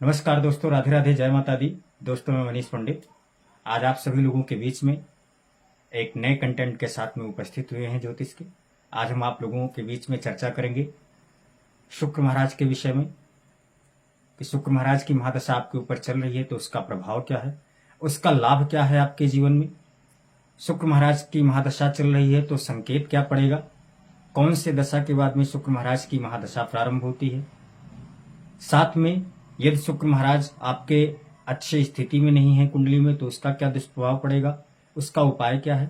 नमस्कार दोस्तों, राधे राधे, जय माता दी। दोस्तों, मैं मनीष पंडित आज आप सभी लोगों के बीच में एक नए कंटेंट के साथ में उपस्थित हुए हैं ज्योतिष के। आज हम आप लोगों के बीच में चर्चा करेंगे शुक्र महाराज के विषय में कि शुक्र महाराज की महादशा आपके ऊपर चल रही है तो उसका प्रभाव क्या है, उसका लाभ क्या है आपके जीवन में। शुक्र महाराज की महादशा चल रही है तो संकेत क्या पड़ेगा, कौन से दशा के बाद में शुक्र महाराज की महादशा प्रारंभ होती है। साथ में यदि शुक्र महाराज आपके अच्छे स्थिति में नहीं है कुंडली में तो उसका क्या दुष्प्रभाव पड़ेगा, उसका उपाय क्या है।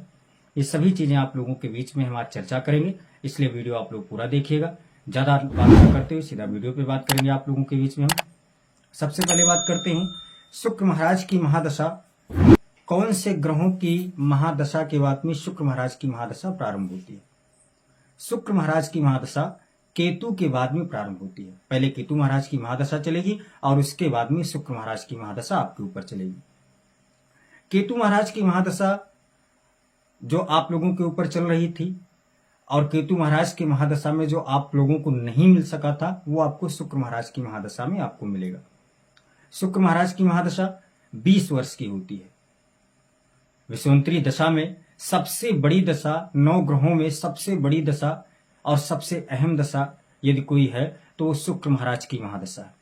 ये सभी चीजें आप लोगों के बीच में हम आज चर्चा करेंगे, इसलिए वीडियो आप लोग पूरा देखिएगा। ज्यादा बात न करते हुए सीधा वीडियो पे बात करेंगे आप लोगों के बीच में। हम सबसे पहले बात करते हैं शुक्र महाराज की महादशा। कौन से ग्रहों की महादशा के बाद में शुक्र महाराज की महादशा प्रारंभ होती है। शुक्र महाराज की महादशा केतु के बाद में प्रारंभ होती है। पहले केतु महाराज की महादशा चलेगी और उसके बाद में शुक्र महाराज की महादशा आपके ऊपर चलेगी। केतु महाराज की महादशा जो आप लोगों के ऊपर चल रही थी और केतु महाराज की महादशा में जो आप लोगों को नहीं मिल सका था वो आपको शुक्र महाराज की महादशा में आपको मिलेगा। शुक्र महाराज की महादशा 20 वर्ष की होती है। विषुवंतरी दशा में सबसे बड़ी दशा, 9 ग्रहों में सबसे बड़ी दशा और सबसे अहम दशा यदि कोई है तो वो शुक्र महाराज की महादशा है,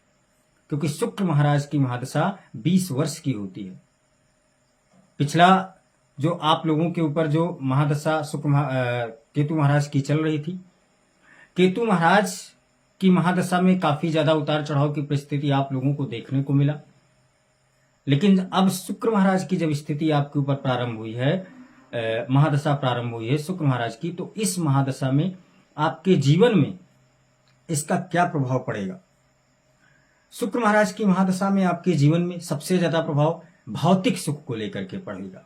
क्योंकि शुक्र महाराज की महादशा 20 वर्ष की होती है। पिछला जो आप लोगों के ऊपर जो महादशा केतु महाराज की चल रही थी, केतु महाराज की महादशा में काफी ज्यादा उतार चढ़ाव की परिस्थिति आप लोगों को देखने को मिला। लेकिन अब शुक्र महाराज की जब स्थिति आपके ऊपर प्रारंभ हुई है, महादशा प्रारंभ हुई है शुक्र महाराज की, तो इस महादशा में आपके जीवन में इसका क्या प्रभाव पड़ेगा। शुक्र महाराज की महादशा में आपके जीवन में सबसे ज्यादा प्रभाव भौतिक सुख को लेकर के पड़ेगा,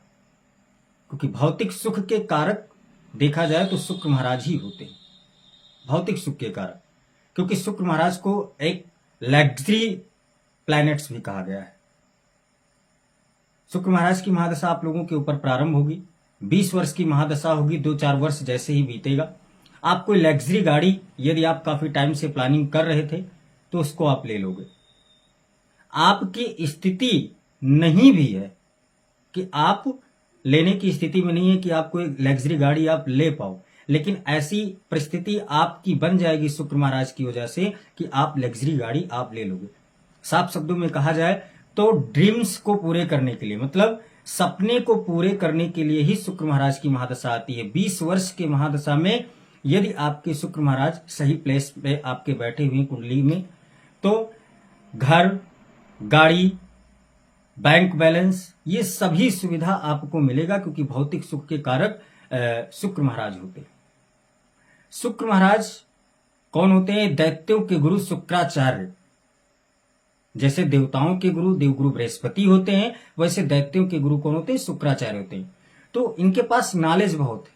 क्योंकि भौतिक सुख के कारक देखा जाए तो शुक्र महाराज ही होते हैं। भौतिक सुख के कारक, क्योंकि शुक्र महाराज को एक लग्जरी प्लैनेट्स भी कहा गया है। शुक्र महाराज की महादशा आप लोगों के ऊपर प्रारंभ होगी, 20 वर्ष की महादशा होगी। 2-4 वर्ष जैसे ही बीतेगा, आप कोई लग्जरी गाड़ी यदि आप काफी टाइम से प्लानिंग कर रहे थे तो उसको आप ले लोगे। आपकी स्थिति नहीं भी है कि आप लेने की स्थिति में नहीं है कि आप कोई लग्जरी गाड़ी आप ले पाओ, लेकिन ऐसी परिस्थिति आपकी बन जाएगी शुक्र महाराज की वजह से कि आप लग्जरी गाड़ी आप ले लोगे। साफ शब्दों में कहा जाए तो ड्रीम्स को पूरे करने के लिए, मतलब सपने को पूरे करने के लिए ही शुक्र महाराज की महादशा आती है। 20 वर्ष के महादशा में यदि आपके शुक्र महाराज सही प्लेस पे आपके बैठे हुए कुंडली में, तो घर, गाड़ी, बैंक बैलेंस, ये सभी सुविधा आपको मिलेगा, क्योंकि भौतिक सुख के कारक शुक्र महाराज होते हैं। शुक्र महाराज कौन होते हैं? दैत्यों के गुरु शुक्राचार्य। जैसे देवताओं के गुरु देवगुरु बृहस्पति होते हैं, वैसे दैत्यों के गुरु कौन होते हैं? शुक्राचार्य होते हैं। तो इनके पास नॉलेज बहुत है।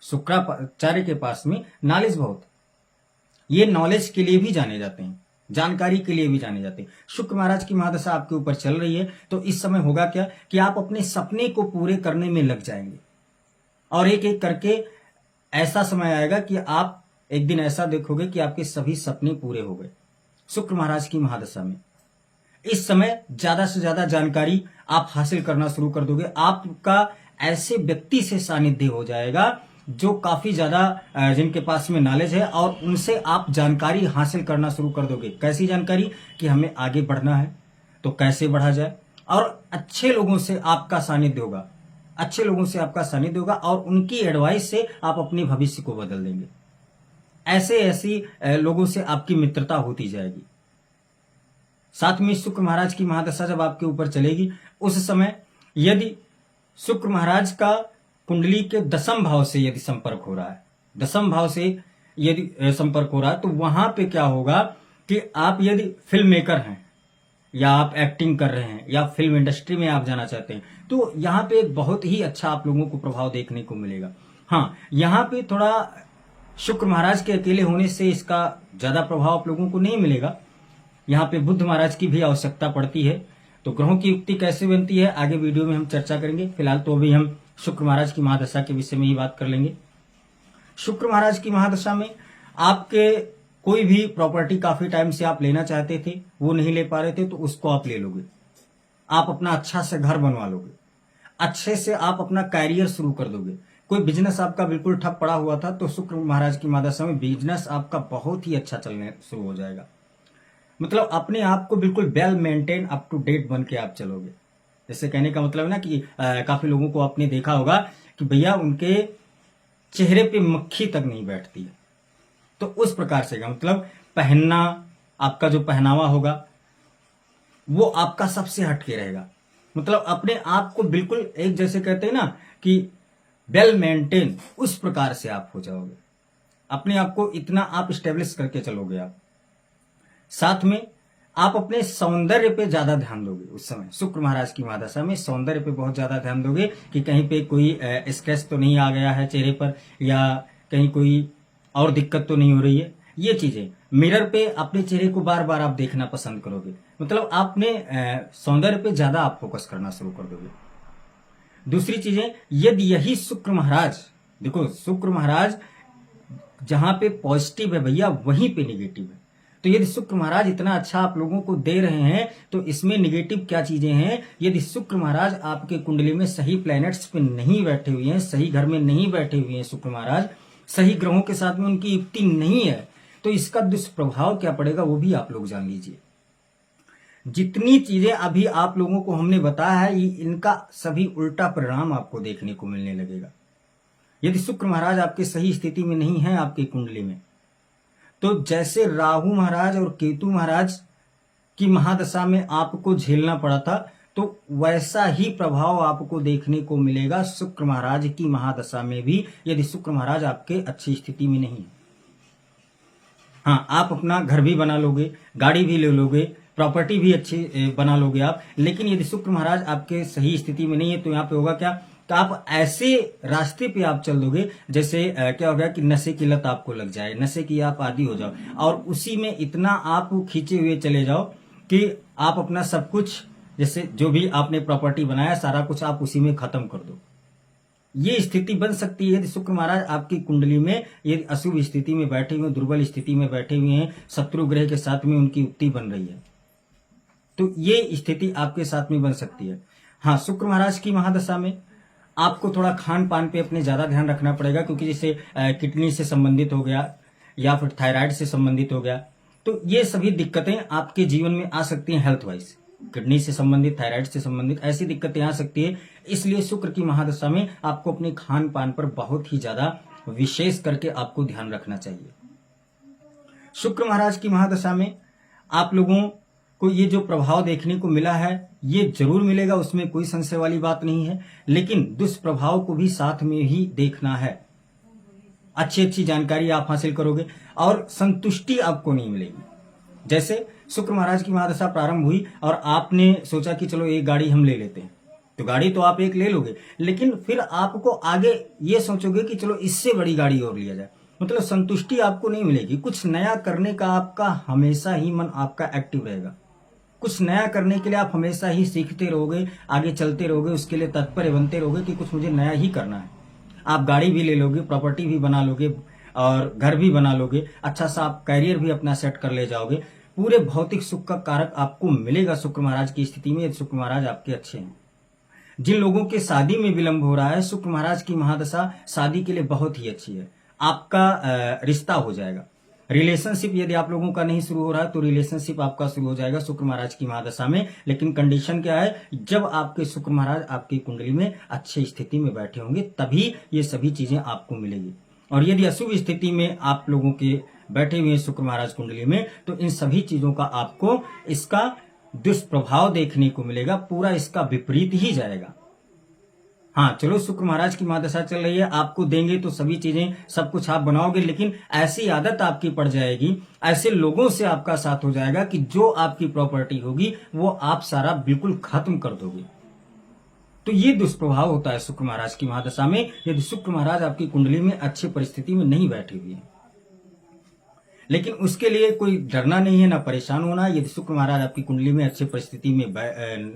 शुक्राचार्य के पास में नॉलेज बहुत है। ये नॉलेज के लिए भी जाने जाते हैं, जानकारी के लिए भी जाने जाते हैं। शुक्र महाराज की महादशा आपके ऊपर चल रही है तो इस समय होगा क्या कि आप अपने सपने को पूरे करने में लग जाएंगे, और एक एक करके ऐसा समय आएगा कि आप एक दिन ऐसा देखोगे कि आपके सभी सपने पूरे हो गए शुक्र महाराज की महादशा में। इस समय ज्यादा से ज्यादा जानकारी आप हासिल करना शुरू कर दोगे। आपका ऐसे व्यक्ति से सानिध्य हो जाएगा जो काफी ज्यादा जिनके पास में नॉलेज है, और उनसे आप जानकारी हासिल करना शुरू कर दोगे। कैसी जानकारी? कि हमें आगे बढ़ना है तो कैसे बढ़ा जाए, और अच्छे लोगों से आपका सानिध्य होगा। अच्छे लोगों से आपका सानिध्य होगा और उनकी एडवाइस से आप अपने भविष्य को बदल देंगे। ऐसे लोगों से आपकी मित्रता होती जाएगी। साथ में शुक्र महाराज की महादशा जब आपके ऊपर चलेगी, उस समय यदि शुक्र महाराज का कुंडली के 10वें भाव से यदि संपर्क हो रहा है, 10वें भाव से यदि संपर्क हो रहा है, तो वहां पे क्या होगा कि आप यदि फिल्म मेकर हैं या आप एक्टिंग कर रहे हैं या फिल्म इंडस्ट्री में आप जाना चाहते हैं, तो यहाँ पे एक बहुत ही अच्छा आप लोगों को प्रभाव देखने को मिलेगा। हाँ, यहाँ पे थोड़ा शुक्र महाराज के अकेले होने से इसका ज्यादा प्रभाव आप लोगों को नहीं मिलेगा। यहाँ पे बुध महाराज की भी आवश्यकता पड़ती है। तो ग्रहों की युक्ति कैसे बनती है आगे वीडियो में हम चर्चा करेंगे। फिलहाल तो अभी हम शुक्र महाराज की महादशा के विषय में ही बात कर लेंगे। शुक्र महाराज की महादशा में आपके कोई भी प्रॉपर्टी काफी टाइम से आप लेना चाहते थे, वो नहीं ले पा रहे थे, तो उसको आप ले लोगे। आप अपना अच्छा से घर बनवा लोगे, अच्छे से आप अपना कैरियर शुरू कर दोगे। कोई बिजनेस आपका बिल्कुल ठप पड़ा हुआ था, तो शुक्र महाराज की महादशा में बिजनेस आपका बहुत ही अच्छा चलने शुरू हो जाएगा। मतलब अपने आप को बिल्कुल well maintain up to date बन के आप चलोगे। जैसे कहने का मतलब है ना कि काफी लोगों को आपने देखा होगा कि भैया उनके चेहरे पे मक्खी तक नहीं बैठती है, तो उस प्रकार से मतलब पहनना, आपका जो पहनावा होगा वो आपका सबसे हटके रहेगा। मतलब अपने आप को बिल्कुल एक जैसे कहते हैं ना कि वेल मेंटेन, उस प्रकार से आप हो जाओगे। अपने आप को इतना आप स्टेब्लिश करके चलोगे। आप साथ में आप अपने सौंदर्य पे ज्यादा ध्यान दोगे। उस समय शुक्र महाराज की महादशा में सौंदर्य पे बहुत ज्यादा ध्यान दोगे कि कहीं पे कोई स्क्रैच तो नहीं आ गया है चेहरे पर, या कहीं कोई और दिक्कत तो नहीं हो रही है। ये चीजें मिरर पे अपने चेहरे को बार बार आप देखना पसंद करोगे। मतलब आपने सौंदर्य पे ज्यादा आप फोकस करना शुरू कर दोगे। दूसरी चीजें, यदि यही शुक्र महाराज, देखो शुक्र महाराज जहां पे पॉजिटिव है भैया, वहीं पे निगेटिव है। तो यदि शुक्र महाराज इतना अच्छा आप लोगों को दे रहे हैं, तो इसमें निगेटिव क्या चीजें हैं। यदि शुक्र महाराज आपके कुंडली में सही प्लैनेट्स पे नहीं बैठे हुए हैं, सही घर में नहीं बैठे हुए हैं शुक्र महाराज, सही ग्रहों के साथ में उनकी युक्ति नहीं है, तो इसका दुष्प्रभाव क्या पड़ेगा वो भी आप लोग जान लीजिए। जितनी चीजें अभी आप लोगों को हमने बताया है, इनका सभी उल्टा परिणाम आपको देखने को मिलने लगेगा। यदि शुक्र महाराज आपके सही स्थिति में नहीं है आपकी कुंडली में, तो जैसे राहु महाराज और केतु महाराज की महादशा में आपको झेलना पड़ा था, तो वैसा ही प्रभाव आपको देखने को मिलेगा शुक्र महाराज की महादशा में भी, यदि शुक्र महाराज आपके अच्छी स्थिति में नहीं है। हाँ, आप अपना घर भी बना लोगे, गाड़ी भी ले लोगे, प्रॉपर्टी भी अच्छी बना लोगे आप, लेकिन यदि शुक्र महाराज आपके सही स्थिति में नहीं है, तो यहाँ पे होगा क्या, तो आप ऐसे रास्ते पे आप चल दोगे जैसे क्या होगा कि नशे की लत आपको लग जाए, नशे की आप आदी हो जाओ, और उसी में इतना आप खींचे हुए चले जाओ कि आप अपना सब कुछ, जैसे जो भी आपने प्रॉपर्टी बनाया सारा कुछ आप उसी में खत्म कर दो। ये स्थिति बन सकती है यदि शुक्र महाराज आपकी कुंडली में यदि अशुभ स्थिति में बैठे हुए, दुर्बल स्थिति में बैठे हुए हैं, शत्रु ग्रह के साथ में उनकी युक्ति बन रही है, तो ये स्थिति आपके साथ में बन सकती है। हाँ, शुक्र महाराज की महादशा में आपको थोड़ा खान पान पे अपने ज्यादा ध्यान रखना पड़ेगा, क्योंकि जैसे किडनी से संबंधित हो गया या फिर थायराइड से संबंधित हो गया, तो ये सभी दिक्कतें आपके जीवन में आ सकती हैं। हेल्थ वाइज किडनी से संबंधित, थायराइड से संबंधित ऐसी दिक्कतें आ सकती है। इसलिए शुक्र की महादशा में आपको अपने खान पान पर बहुत ही ज्यादा विशेष करके आपको ध्यान रखना चाहिए। शुक्र महाराज की महादशा में आप लोगों को ये जो प्रभाव देखने को मिला है ये जरूर मिलेगा, उसमें कोई संशय वाली बात नहीं है, लेकिन दुष्प्रभाव को भी साथ में ही देखना है। अच्छी अच्छी जानकारी आप हासिल करोगे और संतुष्टि आपको नहीं मिलेगी। जैसे शुक्र महाराज की महादशा प्रारंभ हुई और आपने सोचा कि चलो एक गाड़ी हम ले लेते हैं, तो गाड़ी तो आप एक ले लोगे, लेकिन फिर आपको आगे ये सोचोगे कि चलो इससे बड़ी गाड़ी और लिया जाए। मतलब संतुष्टि आपको नहीं मिलेगी। कुछ नया करने का आपका हमेशा ही मन आपका एक्टिव रहेगा। कुछ नया करने के लिए आप हमेशा ही सीखते रहोगे, आगे चलते रहोगे, उसके लिए तत्पर बनते रहोगे कि कुछ मुझे नया ही करना है। आप गाड़ी भी ले लोगे, प्रॉपर्टी भी बना लोगे और घर भी बना लोगे, अच्छा सा आप कैरियर भी अपना सेट कर ले जाओगे। पूरे भौतिक सुख का कारक आपको मिलेगा शुक्र महाराज की स्थिति में, शुक्र महाराज आपके अच्छे हैं। जिन लोगों के शादी में विलंब हो रहा है, शुक्र महाराज की महादशा शादी के लिए बहुत ही अच्छी है। आपका रिश्ता हो जाएगा। रिलेशनशिप यदि आप लोगों का नहीं शुरू हो रहा है तो रिलेशनशिप आपका शुरू हो जाएगा शुक्र महाराज की महादशा में। लेकिन कंडीशन क्या है, जब आपके शुक्र महाराज आपकी कुंडली में अच्छी स्थिति में बैठे होंगे तभी ये सभी चीजें आपको मिलेगी। और यदि अशुभ स्थिति में आप लोगों के बैठे हुए शुक्र महाराज कुंडली में, तो इन सभी चीजों का आपको इसका दुष्प्रभाव देखने को मिलेगा, पूरा इसका विपरीत ही जाएगा। हाँ, चलो शुक्र महाराज की महादशा चल रही है, आपको देंगे तो सभी चीजें सब कुछ आप बनाओगे, लेकिन ऐसी आदत आपकी पड़ जाएगी, ऐसे लोगों से आपका साथ हो जाएगा कि जो आपकी प्रॉपर्टी होगी वो आप सारा बिल्कुल खत्म कर दोगे। तो ये दुष्प्रभाव होता है शुक्र महाराज की महादशा में, यदि शुक्र महाराज आपकी कुंडली में अच्छी परिस्थिति में नहीं बैठे हुए हैं। लेकिन उसके लिए कोई डरना नहीं है, ना परेशान होना। यदि शुक्र महाराज आपकी कुंडली में अच्छी परिस्थिति में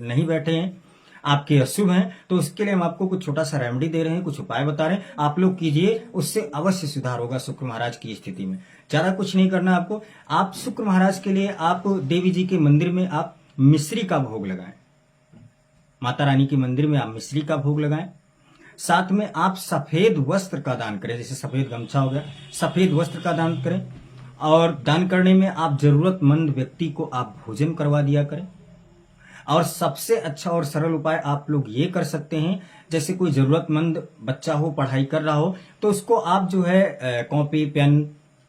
नहीं बैठे हैं, आपके अशुभ हैं, तो उसके लिए हम आपको कुछ छोटा सा रेमेडी दे रहे हैं, कुछ उपाय बता रहे हैं, आप लोग कीजिए, उससे अवश्य सुधार होगा शुक्र महाराज की स्थिति में। ज्यादा कुछ नहीं करना आपको। आप शुक्र महाराज के लिए आप देवी जी के मंदिर में आप मिश्री का भोग लगाएं, माता रानी के मंदिर में आप मिश्री का भोग लगाएं। साथ में आप सफेद वस्त्र का दान करें, जैसे सफेद गमछा हो गया, सफेद वस्त्र का दान करें। और दान करने में आप जरूरतमंद व्यक्ति को आप भोजन करवा दिया करें। और सबसे अच्छा और सरल उपाय आप लोग ये कर सकते हैं, जैसे कोई जरूरतमंद बच्चा हो, पढ़ाई कर रहा हो, तो उसको आप जो है कॉपी, पेन,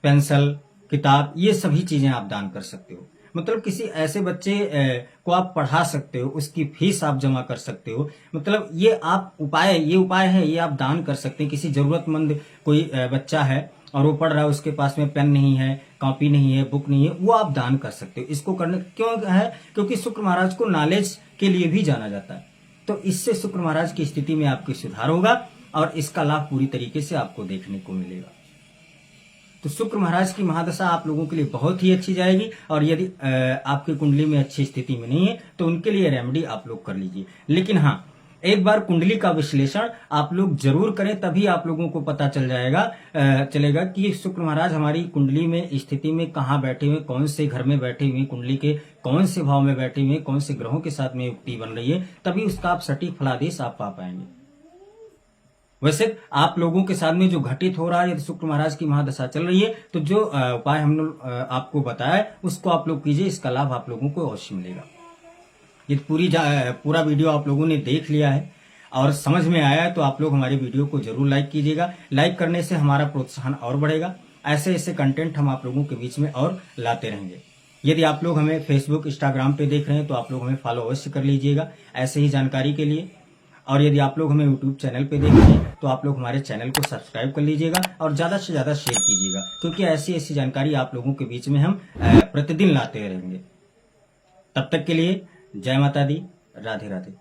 पेंसिल, किताब, ये सभी चीजें आप दान कर सकते हो। मतलब किसी ऐसे बच्चे को आप पढ़ा सकते हो, उसकी फीस आप जमा कर सकते हो। मतलब ये उपाय है, ये आप दान कर सकते हैं। किसी जरूरतमंद कोई बच्चा है और वो पढ़ रहा है, उसके पास में पेन नहीं है, कॉपी नहीं है, बुक नहीं है, वो आप दान कर सकते हो। इसको करने क्यों है? क्योंकि शुक्र महाराज को नॉलेज के लिए भी जाना जाता है। तो इससे शुक्र महाराज की स्थिति में आपकी सुधार होगा और इसका लाभ पूरी तरीके से आपको देखने को मिलेगा। तो शुक्र महाराज की महादशा आप लोगों के लिए बहुत ही अच्छी जाएगी। और यदि आपकी कुंडली में अच्छी स्थिति में नहीं है तो उनके लिए रेमेडी आप लोग कर लीजिए। लेकिन हाँ, एक बार कुंडली का विश्लेषण आप लोग जरूर करें, तभी आप लोगों को पता चलेगा कि शुक्र महाराज हमारी कुंडली में स्थिति में कहाँ बैठे हुए, कौन से घर में बैठे हुए, कुंडली के कौन से भाव में बैठे हुए, कौन से ग्रहों के साथ में युक्ति बन रही है, तभी उसका आप सटीक फलादेश आप पा पाएंगे। वैसे आप लोगों के साथ में जो घटित हो रहा है, यदि शुक्र महाराज की महादशा चल रही है, तो जो उपाय हम लोग आपको बताया उसको आप लोग कीजिए, इसका लाभ आप लोगों को अवश्य मिलेगा। ये पूरा वीडियो आप लोगों ने देख लिया है और समझ में आया है, तो आप लोग हमारे वीडियो को जरूर लाइक कीजिएगा। लाइक करने से हमारा प्रोत्साहन और बढ़ेगा। ऐसे ऐसे कंटेंट हम आप लोगों के बीच में और लाते रहेंगे। यदि आप लोग हमें फेसबुक, इंस्टाग्राम पे देख रहे हैं तो आप लोग हमें फॉलो अवश्य कर लीजिएगा ऐसे ही जानकारी के लिए। और यदि आप लोग हमें यूट्यूब चैनल पे देख रहे हैं तो आप लोग हमारे चैनल को सब्सक्राइब कर लीजिएगा और ज्यादा से ज्यादा शेयर कीजिएगा, क्योंकि ऐसी ऐसी जानकारी आप लोगों के बीच में हम प्रतिदिन लाते रहेंगे। तब तक के लिए जय माता दी, राधे राधे।